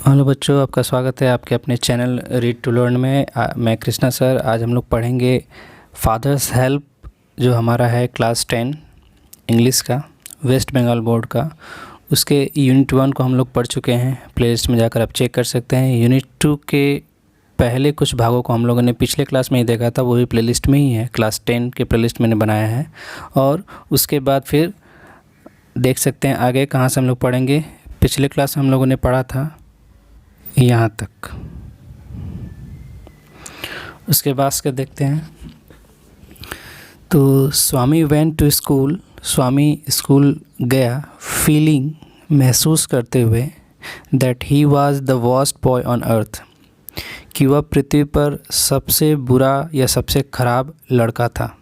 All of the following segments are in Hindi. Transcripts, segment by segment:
हेलो बच्चों, आपका स्वागत है आपके अपने चैनल रीड टू लर्न में। मैं कृष्णा सर। आज हम लोग पढ़ेंगे फादर्स हेल्प, जो हमारा है क्लास 10 इंग्लिश का, वेस्ट बंगाल बोर्ड का। उसके यूनिट 1 को हम लोग पढ़ चुके हैं। प्लेलिस्ट में जाकर आप चेक कर सकते हैं। यूनिट 2 के पहले कुछ भागों को हम लोगों ने पिछले क्लास में ही देखा था, वो भी प्लेलिस्ट में ही है। क्लास 10 के प्लेलिस्ट मैंने बनाया है। और उसके बाद फिर देख सकते हैं आगे कहाँ से हम लोग पढ़ेंगे। पिछले क्लास में हम लोगों ने पढ़ा था यहाँ तक। उसके बाद के देखते हैं। तो Swami went to school, Swami school गया, फीलिंग महसूस करते हुए that he was the worst boy on earth, कि वह पृथ्वी पर सबसे बुरा या सबसे ख़राब लड़का था।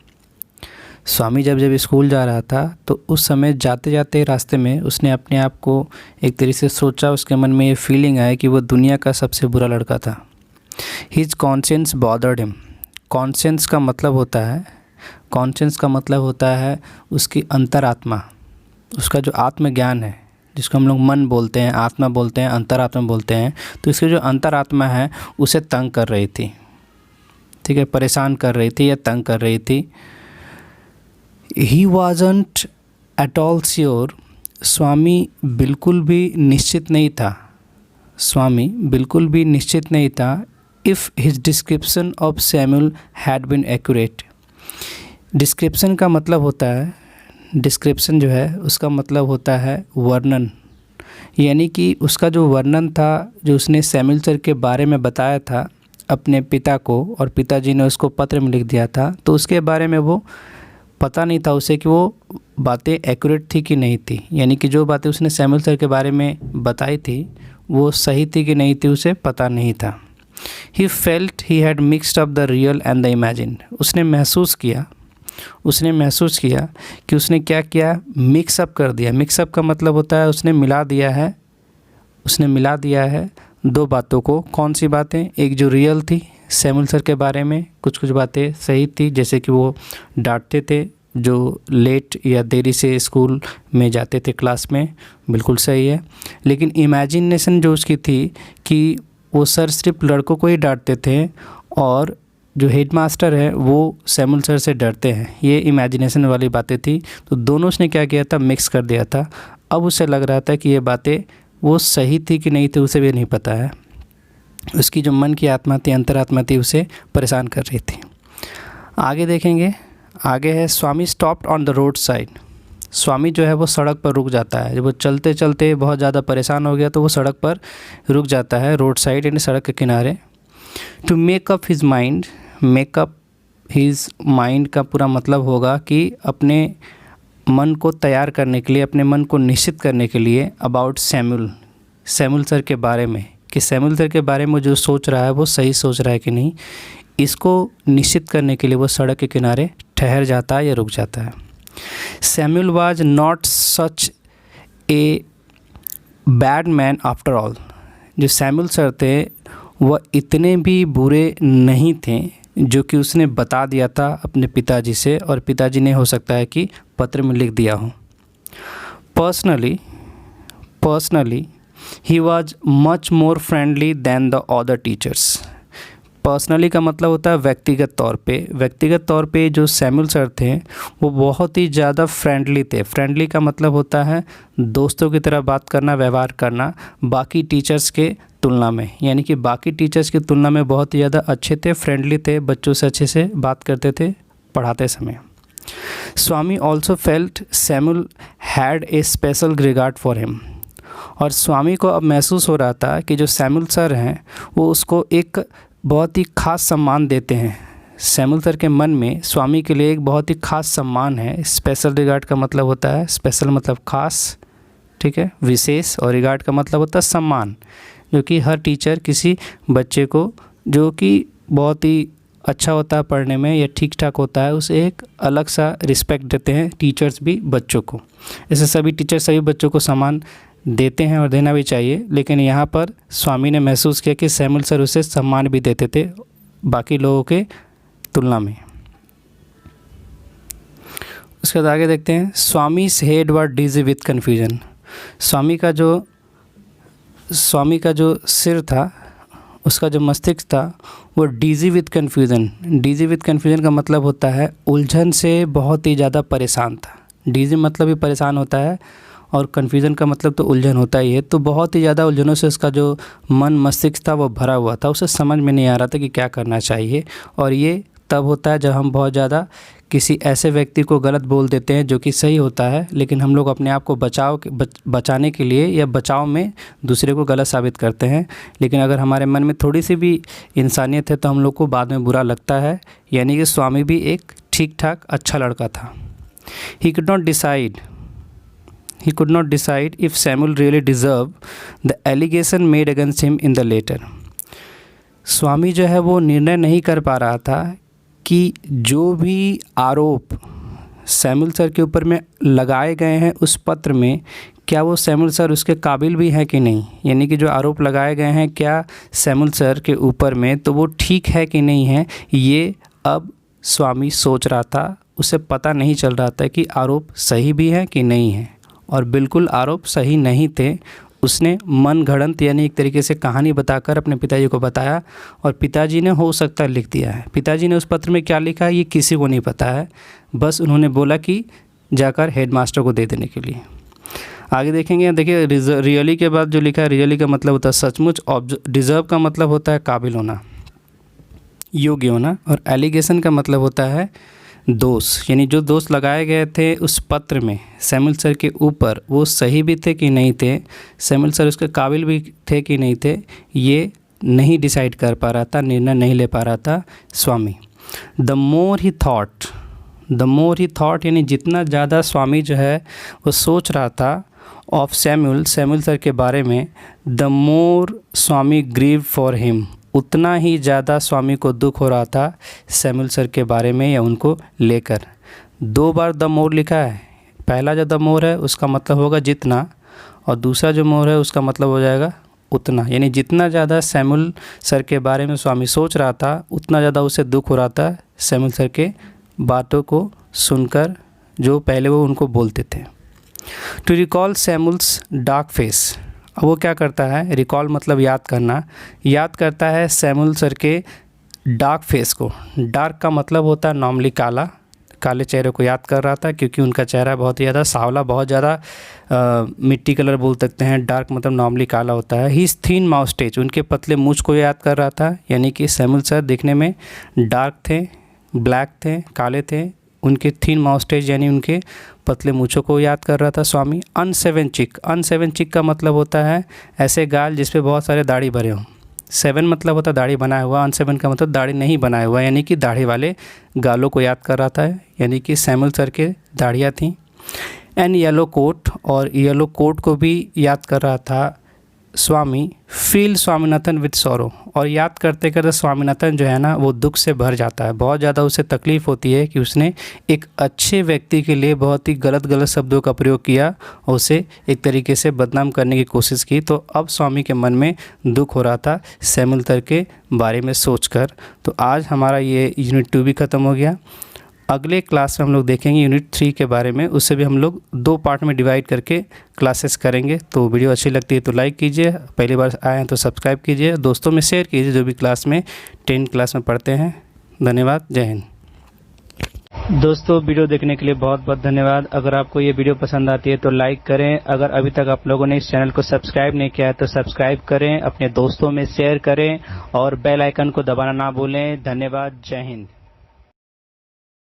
स्वामी जब स्कूल जा रहा था तो उस समय जाते जाते रास्ते में उसने अपने आप को एक तरीके से सोचा। उसके मन में ये फीलिंग आई कि वो दुनिया का सबसे बुरा लड़का था। His conscience bothered him. Conscience का मतलब होता है उसकी अंतरात्मा, उसका जो आत्मज्ञान है, जिसको हम लोग मन बोलते हैं, आत्मा बोलते हैं, अंतरात्मा बोलते हैं। तो इसकी जो अंतरात्मा है उसे तंग कर रही थी, ठीक है, परेशान कर रही थी या तंग कर रही थी। He wasn't at all sure, स्वामी बिल्कुल भी निश्चित नहीं था, if his description of Samuel had been accurate। Description का मतलब होता है, डिस्क्रिप्शन जो है उसका मतलब होता है वर्णन, यानी कि उसका जो वर्णन था, जो उसने सैमुअल सर के बारे में बताया था अपने पिता को, और पिताजी ने उसको पत्र में लिख दिया था, तो उसके बारे में वो पता नहीं था उसे कि वो बातें एक्यूरेट थी कि नहीं थी। यानी कि जो बातें उसने सैमुअल सर के बारे में बताई थी वो सही थी कि नहीं थी, उसे पता नहीं था। He felt he had mixed up the real and the imagine. उसने महसूस किया कि उसने क्या किया, मिक्सअप कर दिया। मिक्सअप का मतलब होता है उसने मिला दिया है दो बातों को। कौन सी बातें? एक जो रियल थी सैमुअल सर के बारे में, कुछ बातें सही थी, जैसे कि वो डांटते थे जो लेट या देरी से स्कूल में जाते थे क्लास में, बिल्कुल सही है। लेकिन इमेजिनेशन जो उसकी थी कि वो सर सिर्फ लड़कों को ही डांटते थे और जो हेडमास्टर है वो सैमुअल सर से डरते हैं, ये इमेजिनेशन वाली बातें थी। तो दोनों उसने क्या किया था, मिक्स कर दिया था। अब उसे लग रहा था कि ये बातें वो सही थी कि नहीं थी, उसे भी नहीं पता है। उसकी जो मन की आत्मा थी, अंतरात्मा थी, उसे परेशान कर रही थी। आगे देखेंगे। आगे है Swami stopped on the road side. Swami जो है वो सड़क पर रुक जाता है। जब वो चलते चलते बहुत ज़्यादा परेशान हो गया तो वो सड़क पर रुक जाता है, रोड साइड यानी सड़क के किनारे। To make up his mind, make up his mind का पूरा मतलब होगा कि अपने मन को तैयार करने के लिए, अपने मन को निश्चित करने के लिए, अबाउट सैमुअल सर के बारे में, कि सैमुअल सर के बारे में जो सोच रहा है वो सही सोच रहा है कि नहीं, इसको निश्चित करने के लिए वो सड़क के किनारे ठहर जाता है या रुक जाता है। Samuel was not such a bad man after all. जो सैमुअल सर थे वह इतने भी बुरे नहीं थे जो कि उसने बता दिया था अपने पिताजी से, और पिताजी ने हो सकता है कि पत्र में लिख दिया हो। Personally he was much more friendly than the other teachers. Personally का मतलब होता है व्यक्तिगत तौर पे जो सैमुअल सर थे वो बहुत ही ज़्यादा फ्रेंडली थे। फ्रेंडली का मतलब होता है दोस्तों की तरह बात करना, व्यवहार करना, बाकी टीचर्स के तुलना में, यानी कि बाकी टीचर्स की तुलना में बहुत ही ज़्यादा अच्छे थे, फ्रेंडली थे, बच्चों से अच्छे से बात करते थे पढ़ाते समय। Swami also felt Samuel had a special regard for him. और स्वामी को अब महसूस हो रहा था कि जो सैमुअल सर हैं वो उसको एक बहुत ही ख़ास सम्मान देते हैं। सैमुअल सर के मन में स्वामी के लिए एक बहुत ही ख़ास सम्मान है। स्पेशल रिगार्ड का मतलब होता है, स्पेशल मतलब ख़ास, ठीक है, विशेष, और रिगार्ड का मतलब होता है सम्मान, जो कि हर टीचर किसी बच्चे को जो कि बहुत ही अच्छा होता है पढ़ने में या ठीक ठाक होता है, उसे एक अलग सा रिस्पेक्ट देते हैं टीचर्स भी बच्चों को। ऐसे सभी टीचर सभी बच्चों को सम्मान देते हैं और देना भी चाहिए, लेकिन यहाँ पर स्वामी ने महसूस किया कि सैमुअल सर उसे सम्मान भी देते थे बाकी लोगों के तुलना में। उसके बाद आगे देखते हैं। Swami's head were dizzy with confusion. Swami का जो स्वामी का जो सिर था, उसका जो मस्तिष्क था वो dizzy with confusion. Dizzy with confusion का मतलब होता है उलझन से बहुत ही ज़्यादा परेशान था। डिजी मतलब ही परेशान होता है और कन्फ्यूज़न का मतलब तो उलझन होता ही है। तो बहुत ही ज़्यादा उलझनों से उसका जो मन मस्तिष्क था वो भरा हुआ था। उसे समझ में नहीं आ रहा था कि क्या करना चाहिए। और ये तब होता है जब हम बहुत ज़्यादा किसी ऐसे व्यक्ति को गलत बोल देते हैं जो कि सही होता है, लेकिन हम लोग अपने आप को बचाने के लिए या बचाव में दूसरे को गलत साबित करते हैं। लेकिन अगर हमारे मन में थोड़ी सी भी इंसानियत है तो हम लोग को बाद में बुरा लगता है। यानी कि स्वामी भी एक ठीक ठाक अच्छा लड़का था। He could not decide if Samuel really deserved the allegation made against him in the letter. स्वामी जो है वो निर्णय नहीं कर पा रहा था कि जो भी आरोप सैमुअल सर के ऊपर में लगाए गए हैं उस पत्र में, क्या वो सैमुअल सर उसके काबिल भी हैं कि नहीं। यानी कि जो आरोप लगाए गए हैं क्या सैमुअल सर के ऊपर में तो वो ठीक है कि नहीं है, ये अब स्वामी सोच रहा था। उसे पता नहीं चल रहा था कि आरोप सही भी हैं कि नहीं है। और बिल्कुल आरोप सही नहीं थे। उसने मन घड़ंत यानी एक तरीके से कहानी बताकर अपने पिताजी को बताया और पिताजी ने हो सकता लिख दिया है। पिताजी ने उस पत्र में क्या लिखा है ये किसी को नहीं पता है। बस उन्होंने बोला कि जाकर हेडमास्टर को दे देने के लिए। आगे देखेंगे। देखिए रियली के बाद जो लिखा है, रियली का मतलब होता है सचमुच, डिज़र्व का मतलब होता है काबिल होना, योग्य होना, और एलिगेशन का मतलब होता है दोष। यानी जो दोष लगाए गए थे उस पत्र में सैमुअल सर के ऊपर वो सही भी थे कि नहीं थे, सैमुअल सर उसके काबिल भी थे कि नहीं थे, ये नहीं डिसाइड कर पा रहा था, निर्णय नहीं ले पा रहा था स्वामी। द मोर ही थॉट यानी जितना ज़्यादा स्वामी जो है वो सोच रहा था ऑफ सैमुअल सर के बारे में, the more Swami grieve for him, उतना ही ज़्यादा स्वामी को दुख हो रहा था सैमुअल सर के बारे में या उनको लेकर। 2 बार द मोर लिखा है। पहला जो द मोर है उसका मतलब होगा जितना, और दूसरा जो मोर है उसका मतलब हो जाएगा उतना। यानी जितना ज़्यादा सैमुअल सर के बारे में स्वामी सोच रहा था उतना ज़्यादा उसे दुख हो रहा था सैमुअल सर के बातों को सुनकर जो पहले वो उनको बोलते थे। To recall Samuel's dark face, अब वो क्या करता है, रिकॉल मतलब याद करना, याद करता है सैमुअल सर के डार्क फेस को। डार्क का मतलब होता है नॉर्मली काला, काले चेहरे को याद कर रहा था क्योंकि उनका चेहरा बहुत ही ज़्यादा सांवला, बहुत ज़्यादा मिट्टी कलर बोल सकते हैं। डार्क मतलब नॉर्मली काला होता है। ही थिन माउस्टेच, उनके पतले मूंछ को याद कर रहा था। यानी कि सैमुअल सर दिखने में डार्क थे, ब्लैक थे, काले थे। उनके थिन माउस्टेज यानी उनके पतले मूँछों को याद कर रहा था स्वामी। अनसेवन चिक का मतलब होता है ऐसे गाल जिस पे बहुत सारे दाढ़ी भरे हों। 7 मतलब होता है दाढ़ी बनाया हुआ, अनसेवन का मतलब दाढ़ी नहीं बनाया हुआ, यानी कि दाढ़ी वाले गालों को याद कर रहा था। यानी कि सैमुअल सर के दाढ़ियाँ थीं। एंड येलो कोट, और येलो कोट को भी याद कर रहा था स्वामी। फील स्वामीनाथन विद सॉरो, और याद करते करते स्वामीनाथन जो है ना वो दुख से भर जाता है। बहुत ज़्यादा उसे तकलीफ़ होती है कि उसने एक अच्छे व्यक्ति के लिए बहुत ही गलत शब्दों का प्रयोग किया और उसे एक तरीके से बदनाम करने की कोशिश की। तो अब स्वामी के मन में दुख हो रहा था सैमुअल सर के बारे में सोचकर। तो आज हमारा ये यूनिट 2 भी ख़त्म हो गया। अगले क्लास में हम लोग देखेंगे यूनिट 3 के बारे में। उससे भी हम लोग 2 पार्ट में डिवाइड करके क्लासेस करेंगे। तो वीडियो अच्छी लगती है तो लाइक कीजिए, पहली बार आए हैं तो सब्सक्राइब कीजिए, दोस्तों में शेयर कीजिए जो भी क्लास में 10 क्लास में पढ़ते हैं। धन्यवाद, जय हिंद। दोस्तों वीडियो देखने के लिए बहुत बहुत धन्यवाद। अगर आपको ये वीडियो पसंद आती है तो लाइक करें। अगर अभी तक आप लोगों ने इस चैनल को सब्सक्राइब नहीं किया है तो सब्सक्राइब करें, अपने दोस्तों में शेयर करें और बेल आइकन को दबाना ना भूलें। धन्यवाद, जय हिंद।